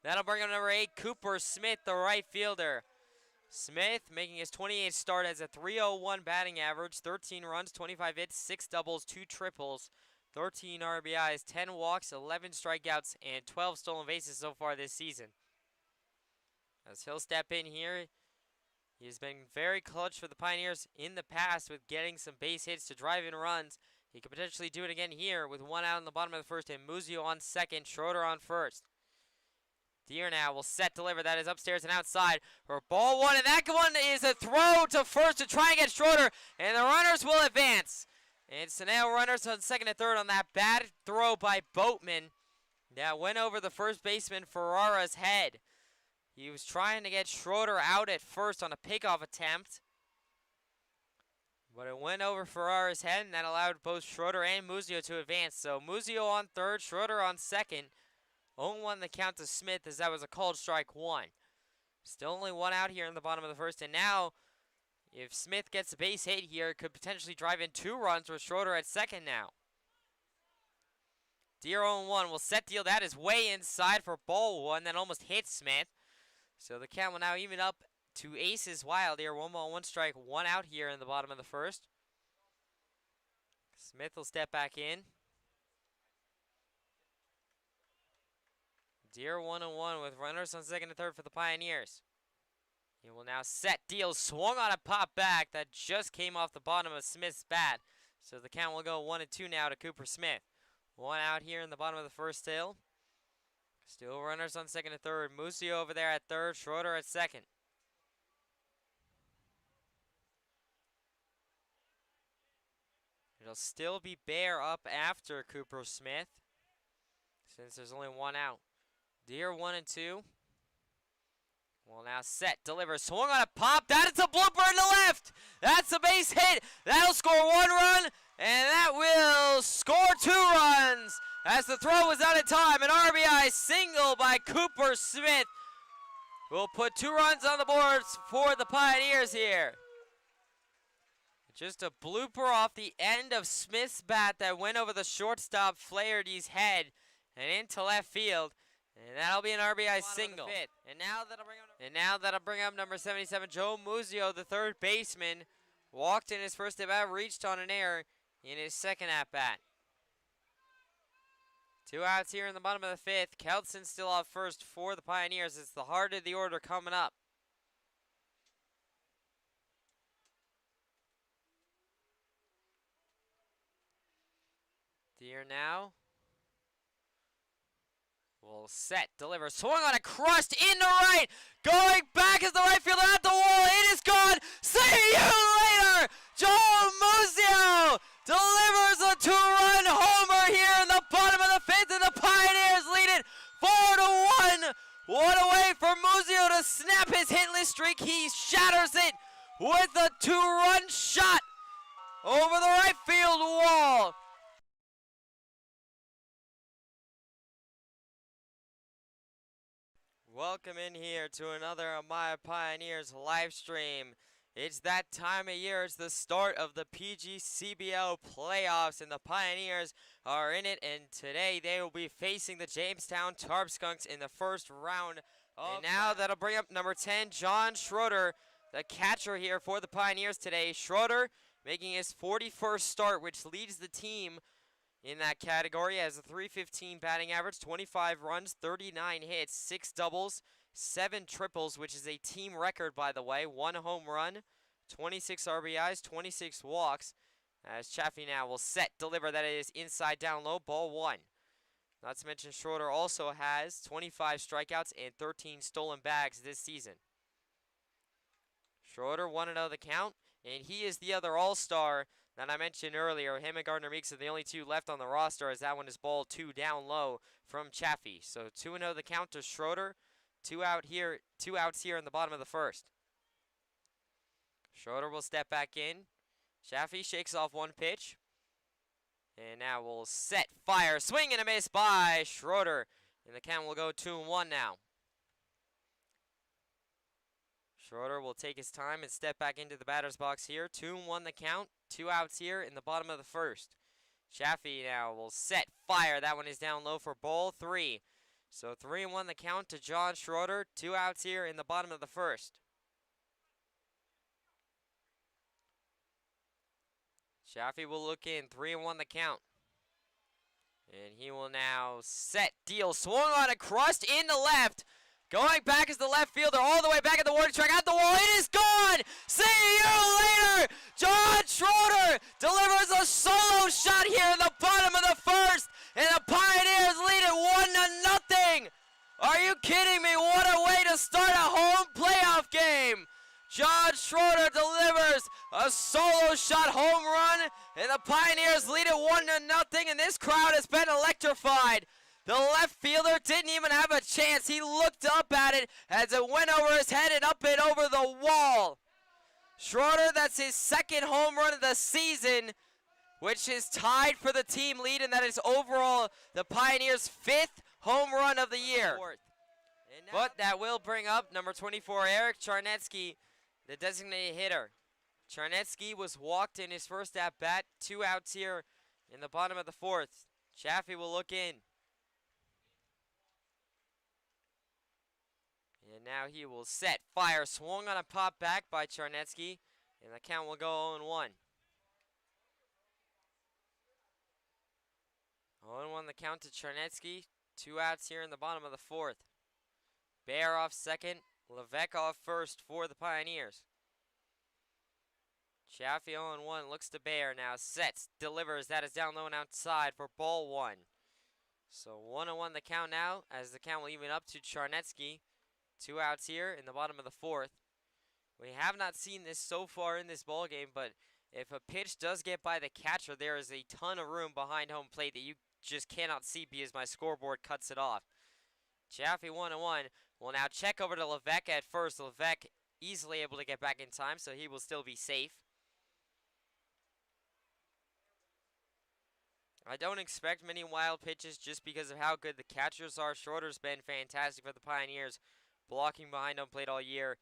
That'll bring up number 8, Cooper Smith, the right fielder. Smith making his 28th start as a .301 batting average, 13 runs, 25 hits, 6 doubles, 2 triples, 13 RBIs, 10 walks, 11 strikeouts, and 12 stolen bases so far this season. As he'll step in here, he's been very clutch for the Pioneers in the past with getting some base hits to drive in runs. He could potentially do it again here with 1 out in the bottom of the first and Muzio on second, Schroeder on first. Deer now will set deliver. That is upstairs and outside for ball 1. And that one is a throw to first to try and get Schroeder. And the runners will advance. And so now runners on second and third on that bad throw by Boatman. That went over the first baseman Ferrara's head. He was trying to get Schroeder out at first on a pickoff attempt. But it went over Ferrara's head, and that allowed both Schroeder and Muzio to advance. So Muzio on third, Schroeder on second. 0-1 the count to Smith as that was a called strike 1. Still only 1 out here in the bottom of the first. And now, if Smith gets a base hit here, it could potentially drive in 2 runs with Schroeder at second now. Deer 0-1 will set deal. That is way inside for ball 1. That almost hit Smith. So the count will now even up to aces wild here. 1 ball, 1 strike, 1 out here in the bottom of the first. Smith will step back in. Deer 1-1 with runners on second and third for the Pioneers. He will now set deal. Swung on a pop back that just came off the bottom of Smith's bat. So the count will go 1-2 now to Cooper Smith. 1 out here in the bottom of the first still. Still runners on second and third. Muzio over there at third. Schroeder at second. It'll still be Bear up after Cooper Smith, since there's only 1 out. Deer 1-2. Will now set, deliver, swung on a pop. That is a blooper in the left. That's a base hit. That'll score 1 run, and that will score 2 runs. As the throw was out of time, an RBI single by Cooper Smith will put 2 runs on the boards for the Pioneers here. Just a blooper off the end of Smith's bat that went over the shortstop Flaherty's head and into left field. And that'll be an RBI single. And now that'll bring up number 77, Joe Muzio, the third baseman. Walked in his first at-bat, reached on an error in his second at-bat. 2 outs here in the bottom of the 5th. Kelson still off first for the Pioneers. It's the heart of the order coming up. Deer now will set, deliver, swung on a crust into right, going back as the right fielder at the wall. It is gone. See you later. Joe Muzio delivers a 2-run homer here in the bottom of the 5th, and the Pioneers lead it 4-1. One away for Muzio to snap his hitless streak. He shatters it with a 2-run shot over the right field wall. Welcome in here to another Elmira Pioneers live stream. It's that time of year. It's the start of the PGCBL playoffs, and the Pioneers are in it. And today they will be facing the Jamestown Tarpskunks in the first round. And now that'll bring up number 10, John Schroeder, the catcher here for the Pioneers today. Schroeder making his 41st start, which leads the team in that category, has a .315 batting average, 25 runs, 39 hits, 6 doubles, 7 triples, which is a team record, by the way. 1 home run, 26 RBIs, 26 walks. As Chaffee now will set, deliver. That is inside down low, ball 1. Not to mention Schroeder also has 25 strikeouts and 13 stolen bags this season. Schroeder 1-0 the count, and he is the other all-star that I mentioned earlier. Him and Gardner Meeks are the only 2 left on the roster, as that one is ball 2 down low from Chaffee. So 2-0 the count to Schroeder. 2 outs here in the bottom of the first. Schroeder will step back in. Chaffee shakes off 1 pitch. And now we'll set, fire, swing and a miss by Schroeder. And the count will go 2-1 now. Schroeder will take his time and step back into the batter's box here. 2-1 the count. 2 outs here in the bottom of the first. Chaffee now will set, fire. That one is down low for ball 3. So 3-1 the count to John Schroeder. 2 outs here in the bottom of the first. Chaffee will look in. 3-1 the count. And he will now set, deal, swung on and crushed in the left. Going back is the left fielder, all the way back at the warning track, at the wall, it is gone! See you later! John Schroeder delivers a solo shot here in the bottom of the first, and the Pioneers lead it 1-0! Are you kidding me? What a way to start a home playoff game! John Schroeder delivers a solo shot home run, and the Pioneers lead it 1-0, and this crowd has been electrified. The left fielder didn't even have a chance. He looked up at it as it went over his head and up and over the wall. Schroeder, that's his second home run of the season, which is tied for the team lead, and that is overall the Pioneers' 5th home run of the year. But that will bring up number 24, Eric Charnetsky, the designated hitter. Charnetsky was walked in his first at-bat. 2 outs here in the bottom of the fourth. Chaffee will look in. And now he will set, fire, swung on a pop back by Charnetsky, and the count will go 0-1. 0-1 the count to Charnetsky. 2 outs here in the bottom of the fourth. Bear off second, Levesque off first for the Pioneers. Chaffee 0-1, looks to Bear now, sets, delivers, that is down low and outside for ball 1. So 1-1 the count now, as the count will even up to Charnetsky. 2 outs here in the bottom of the fourth. We have not seen this so far in this ball game, but if a pitch does get by the catcher, there is a ton of room behind home plate that you just cannot see because my scoreboard cuts it off. Chaffee 1-1 will now check over to Levesque at first. Levesque easily able to get back in time, so he will still be safe. I don't expect many wild pitches just because of how good the catchers are. Schroeder's been fantastic for the Pioneers, blocking behind home plate all year.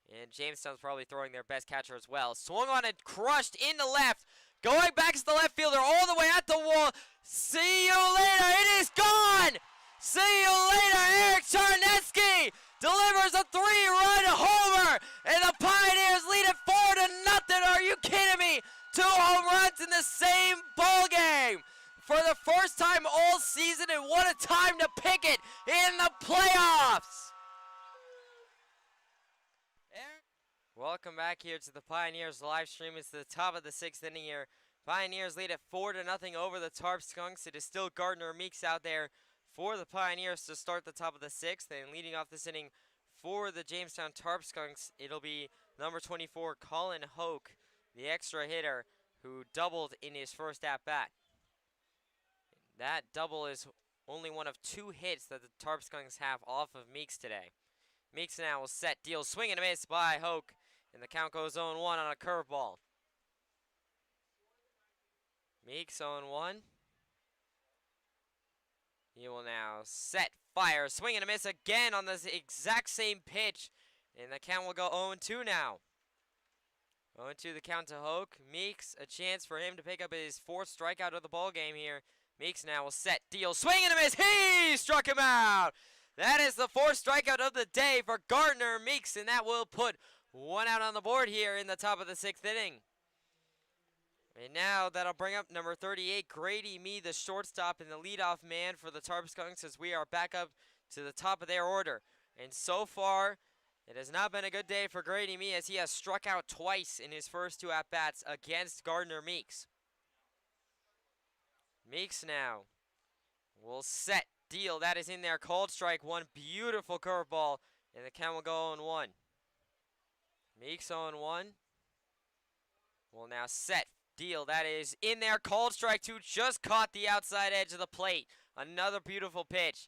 And Jamestown's probably throwing their best catcher as well. Swung on and crushed in the left. Going back to the left fielder all the way at the wall. See you later. It is gone. See you later. Eric Charnetsky delivers a 3-run homer. And the Pioneers lead it 4-0. Are you kidding me? 2 home runs in the same ball game. For the first time all season, and what a time to pick it in the playoffs. Welcome back here to the Pioneers live stream. It's the top of the 6th inning here. Pioneers lead at 4-0 over the Tarp Skunks. It is still Gardner Meeks out there for the Pioneers to start the top of the 6th. And leading off this inning for the Jamestown Tarp Skunks, it'll be number 24, Colin Hoke, the extra hitter, who doubled in his first at-bat. That double is only one of 2 hits that the Tarp Skunks have off of Meeks today. Meeks now will set, deal, swing and a miss by Hoke. And the count goes 0-1 on a curveball. Meeks 0-1. He will now set, fire, swing and a miss again on this exact same pitch. And the count will go 0-2 now. 0-2 the count to Hoke. Meeks, a chance for him to pick up his 4th strikeout of the ball game here. Meeks now will set, deal, swing and a miss. He struck him out. That is the 4th strikeout of the day for Gardner Meeks, and that will put 1 out on the board here in the top of the 6th inning. And now that'll bring up number 38, Grady Mee, the shortstop and the leadoff man for the Tarp Skunks, as we are back up to the top of their order. And so far, it has not been a good day for Grady Mee, as he has struck out twice in his first 2 at-bats against Gardner Meeks. Meeks now will set, deal, that is in there, called strike 1, beautiful curveball, and the count will go 0-1. Meeks 0-1. Will now set, deal, that is in there, called strike 2, just caught the outside edge of the plate. Another beautiful pitch.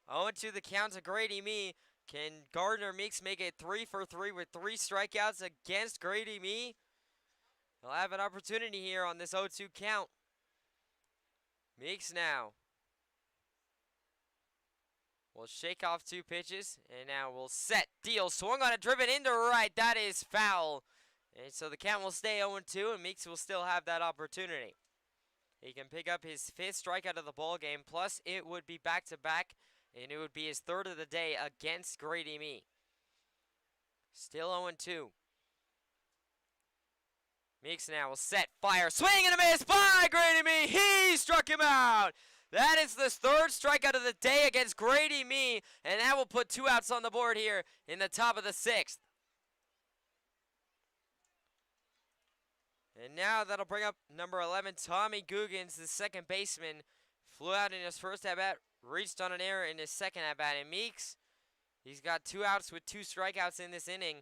0-2 the count to Grady Mee. Can Gardner Meeks make it 3 for 3 with 3 strikeouts against Grady Mee? He'll have an opportunity here on this 0-2 count. Meeks now will shake off 2 pitches, and now will set, deal, swung on a driven into right, that is foul. And so the count will stay 0-2, and Meeks will still have that opportunity. He can pick up his 5th strikeout of the ball game, plus it would be back-to-back and it would be his third of the day against Grady Me. Still 0-2. Meeks now will set, fire, swing and a miss by Grady Me. He struck him out. That is the third strikeout of the day against Grady Me, and that will put 2 outs on the board here in the top of the 6th. And now that'll bring up number 11, Tommy Googans, the second baseman. Flew out in his first at-bat, reached on an error in his second at-bat. And Meeks, he's got 2 outs with 2 strikeouts in this inning.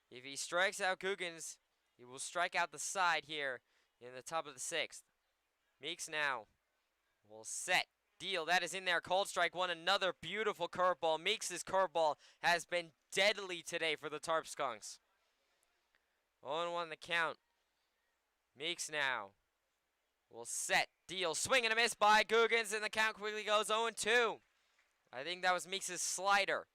If he strikes out Googans, he will strike out the side here in the top of the 6th. Meeks now will set, deal. That is in there. Cold strike one. Another beautiful curveball. Meeks' curveball has been deadly today for the Tarp Skunks. 0-1 the count. Meeks now will set, deal, swing and a miss by Googans, and the count quickly goes 0-2. I think that was Meeks' slider.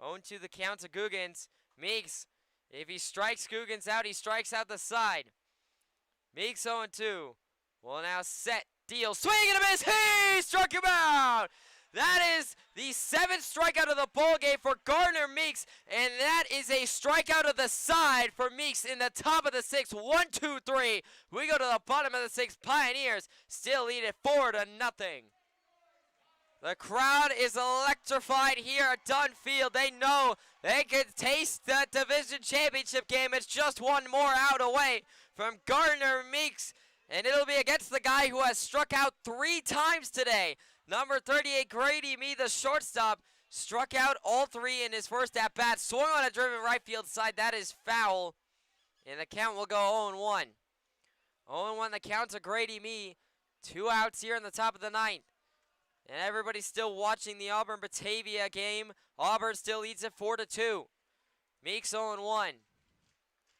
0-2 the count to Googans. Meeks, if he strikes Googans out, he strikes out the side. Meeks 0-2. Will now set, deal, swing and a miss. He struck him out. That is the 7th strikeout of the ball game for Gardner Meeks, and that is a strikeout of the side for Meeks in the top of the 6th. 1-2-3. We go to the bottom of the 6th. Pioneers still lead it 4-0. The crowd is electrified here at Dunn Field. They know they can taste the division championship game. It's just one more out away from Gardner Meeks, and it'll be against the guy who has struck out 3 times today. Number 38, Grady Me, the shortstop, struck out all 3 in his first at-bat. Swung on a driven right field side. That is foul, and the count will go 0-1. 0-1 the count to Grady Me. 2 outs here in the top of the 9th. And everybody's still watching the Auburn-Batavia game. Auburn still leads it 4-2. Meeks 0-1.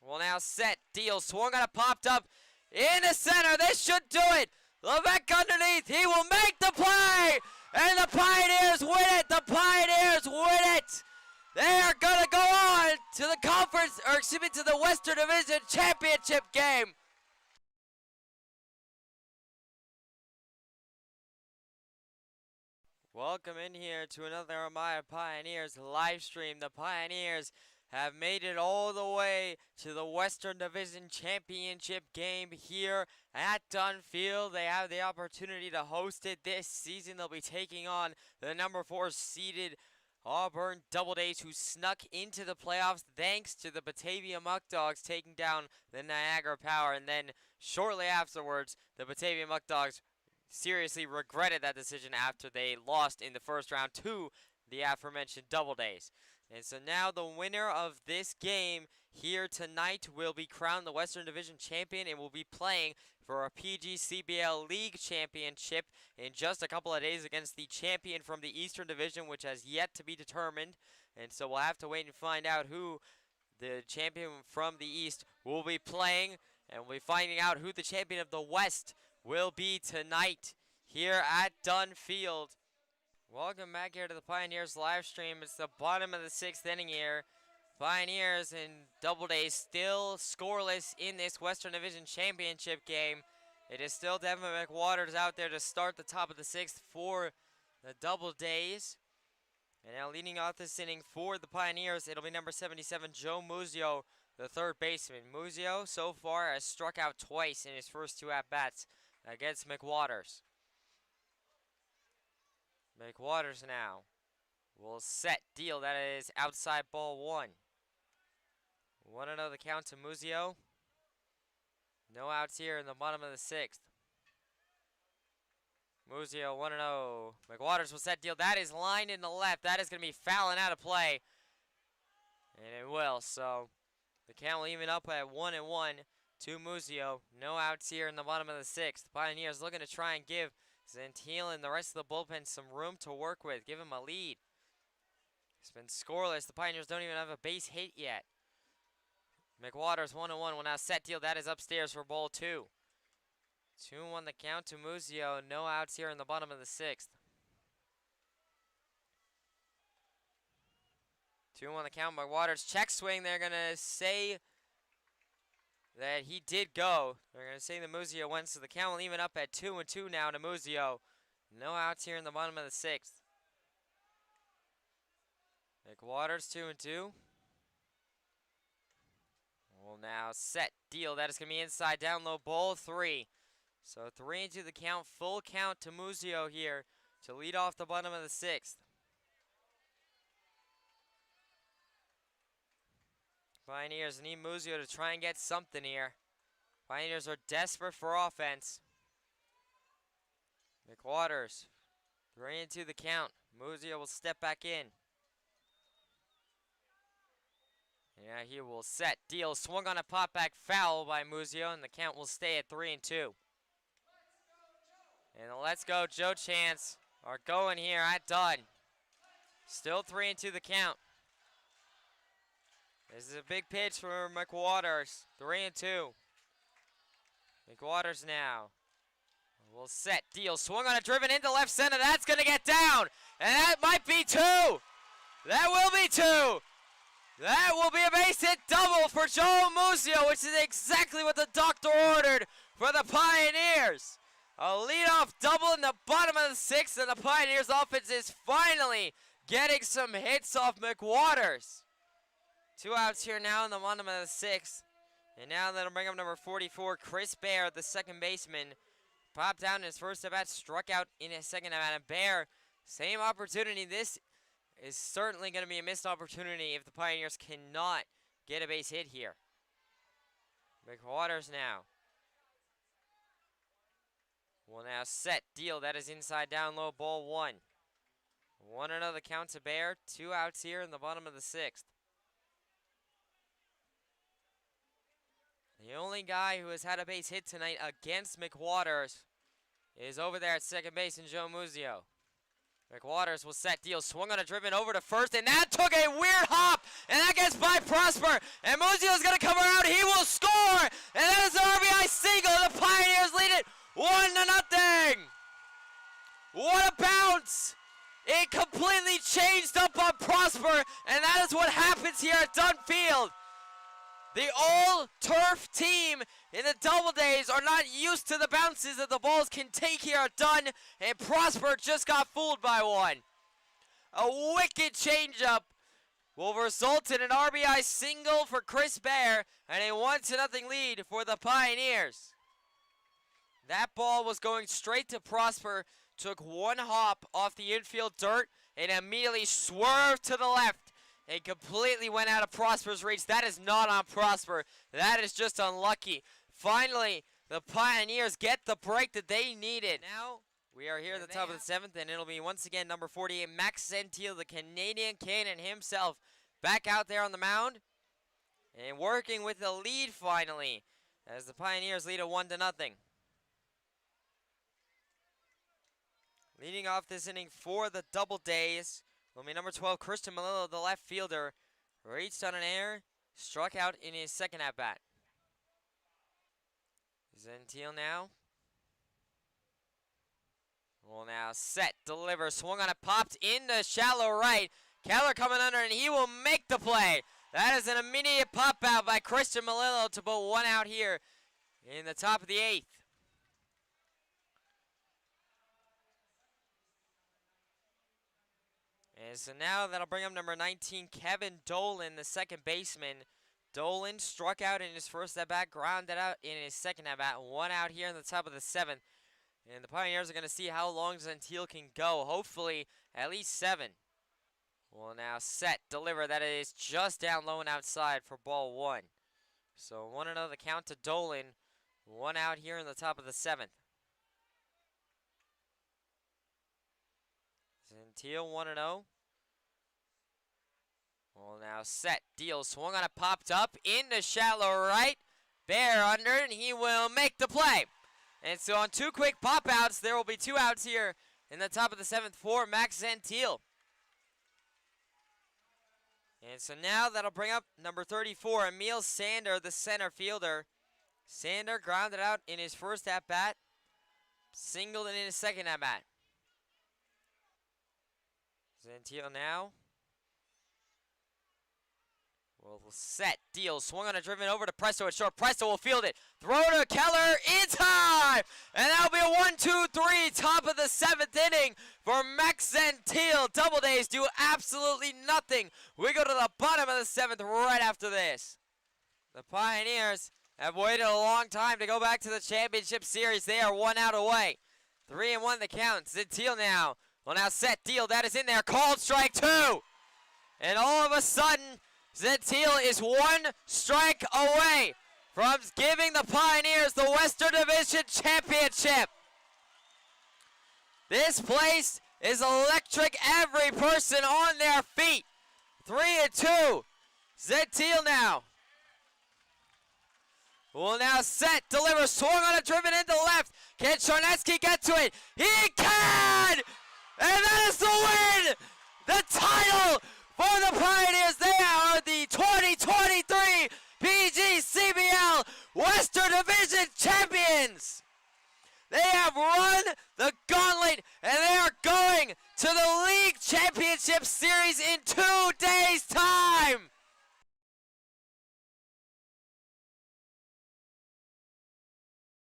Will now set, deal, swung on it, popped up in the center. This should do it. Levesque underneath. He will make the play. And the Pioneers win it. The Pioneers win it. They are going to go on to the conference, or excuse me, to the Western Division Championship game. Welcome in here to another Elmira Pioneers live stream. The Pioneers have made it all the way to the Western Division Championship game here at Dunn Field. They have the opportunity to host it this season. They'll be taking on the number 4 seeded Auburn Double Days, who snuck into the playoffs thanks to the Batavia Muck Dogs taking down the Niagara Power. And then shortly afterwards, the Batavia Muck Dogs seriously regretted that decision after they lost in the first round to the aforementioned Double Days. And so now the winner of this game here tonight will be crowned the Western Division champion and will be playing for a PGCBL League Championship in just a couple of days against the champion from the Eastern Division, which has yet to be determined. And so we'll have to wait and find out who the champion from the East will be playing, and we'll be finding out who the champion of the West will be tonight here at Dunn Field. Welcome back here to the Pioneers live stream. It's the bottom of the 6th inning here. Pioneers and Double Days still scoreless in this Western Division Championship game. It is still Devin McWaters out there to start the top of the 6th for the Double Days. And now leading off this inning for the Pioneers, it'll be number 77, Joe Muzio, the third baseman. Muzio so far has struck out twice in his first 2 at-bats against McWaters. McWaters now will set, deal. That is outside ball 1. 1-0 the count to Muzio. No outs here in the bottom of the 6th. Muzio 1-0. McWaters will set, deal. That is lined in the left. That is going to be fouling out of play. And it will. So the count will even up at 1-1 to Muzio. No outs here in the bottom of the 6th. Pioneers looking to try and give Zantil and the rest of the bullpen some room to work with. Give him a lead. It's been scoreless. The Pioneers don't even have a base hit yet. McWaters 1-1 will now set, deal. That is upstairs for ball 2. 2-1 the count to Muzio. No outs here in the bottom of the 6th. 2-1 the count. McWaters check swing. They're going to say that he did go. They're going to say the Muzio went, so the count will even up at 2-2 now to Muzio. No outs here in the bottom of the 6th. McWaters 2-2. Well, now set, deal. That is going to be inside, down low, ball 3. So 3-2 the count, full count to Muzio here to lead off the bottom of the 6th. Pioneers need Muzio to try and get something here. Pioneers are desperate for offense. McWaters, 3-2 the count. Muzio will step back in. Yeah, he will set, deal, swung on a pop back foul by Muzio, and the count will stay at 3-2. And the Let's Go Joe chants are going here at done. Still 3-2 the count. This is a big pitch for McWaters. 3-2. McWaters now will set, deal, swung on a driven into left center. That's going to get down, and that might be 2. That will be 2. That will be a base hit double for Joe Muzio, which is exactly what the doctor ordered for the Pioneers. A leadoff double in the bottom of the 6th, and the Pioneers offense is finally getting some hits off McWaters. 2 outs here now in the bottom of the 6th. And now that'll bring up number 44, Chris Bear, the second baseman. Popped down in his first at-bat, struck out in his second at-bat. And Bear, same opportunity. This is certainly going to be a missed opportunity if the Pioneers cannot get a base hit here. McWaters now. Will now set, deal. That is inside, down low, ball 1. 1-0 the count to Bear. 2 outs here in the bottom of the 6th. The only guy who has had a base hit tonight against McWaters is over there at second base in Joe Muzio. McWaters will set, deal, swung on a driven over to first, and that took a weird hop, and that gets by Prosper, and Muzio's going to come around, he will score, and that is an RBI single, and the Pioneers lead it 1-0. What a bounce! It completely changed up on Prosper, and that is what happens here at Dunn Field. The all-turf team in the Double Days are not used to the bounces that the balls can take here at Dunn, and Prosper just got fooled by one. A wicked changeup will result in an RBI single for Chris Bear and a 1-0 lead for the Pioneers. That ball was going straight to Prosper, took one hop off the infield dirt, and immediately swerved to the left. It completely went out of Prosper's reach. That is not on Prosper. That is just unlucky. Finally, the Pioneers get the break that they needed. Now, we are here at the top of the 7th, and it'll be once again number 48, Max Gentile, the Canadian Cannon himself, back out there on the mound and working with the lead finally as the Pioneers lead at 1-0. Leading off this inning for the Double Days will be number 12, Christian Melillo, the left fielder. Reached on an error, struck out in his second at-bat. Gentile now. Will now set, deliver, swung on it, popped into shallow right. Keller coming under, and he will make the play. That is an immediate pop out by Christian Melillo to put one out here in the top of the 8th. And so now that'll bring up number 19, Kevin Dolan, the second baseman. Dolan struck out in his first at-bat, grounded out in his second at-bat. One out here in the top of the 7th. And the Pioneers are going to see how long Gentile can go. Hopefully at least 7. Will now set, deliver. That is just down low and outside for ball 1. So 1-0 the count to Dolan. One out here in the top of the 7th. Gentile 1-0. Well, now set, deal, swung on it, popped up into shallow right. Bear under, and he will make the play. And so on 2 quick pop outs, there will be 2 outs here in the top of the 7th for Max Gentile. And so now that'll bring up number 34, Emil Sander, the center fielder. Sander grounded out in his first at-bat, singled in his second at-bat. Gentile now Will set, deal, swung on a driven over to Presto at short. Presto will field it. Throw to Keller in time! And that'll be a 1-2-3, top of the 7th inning for Max Gentile. Double Days do absolutely nothing. We go to the bottom of the 7th right after this. The Pioneers have waited a long time to go back to the championship series. They are 1 out away. 3-1 the count. Gentile now will now set, deal. That is in there. Called strike 2. And all of a sudden, Gentile is 1 strike away from giving the Pioneers the Western Division Championship. This place is electric. Every person on their feet. 3-2. Gentile now will now set, deliver, swung on a driven into left. Can Charnetsky get to it? He can! And that is the win! The title for the Pioneers. They are the 2023 PGCBL Western Division Champions. They have run the gauntlet, and they are going to the League Championship Series in 2 days' time.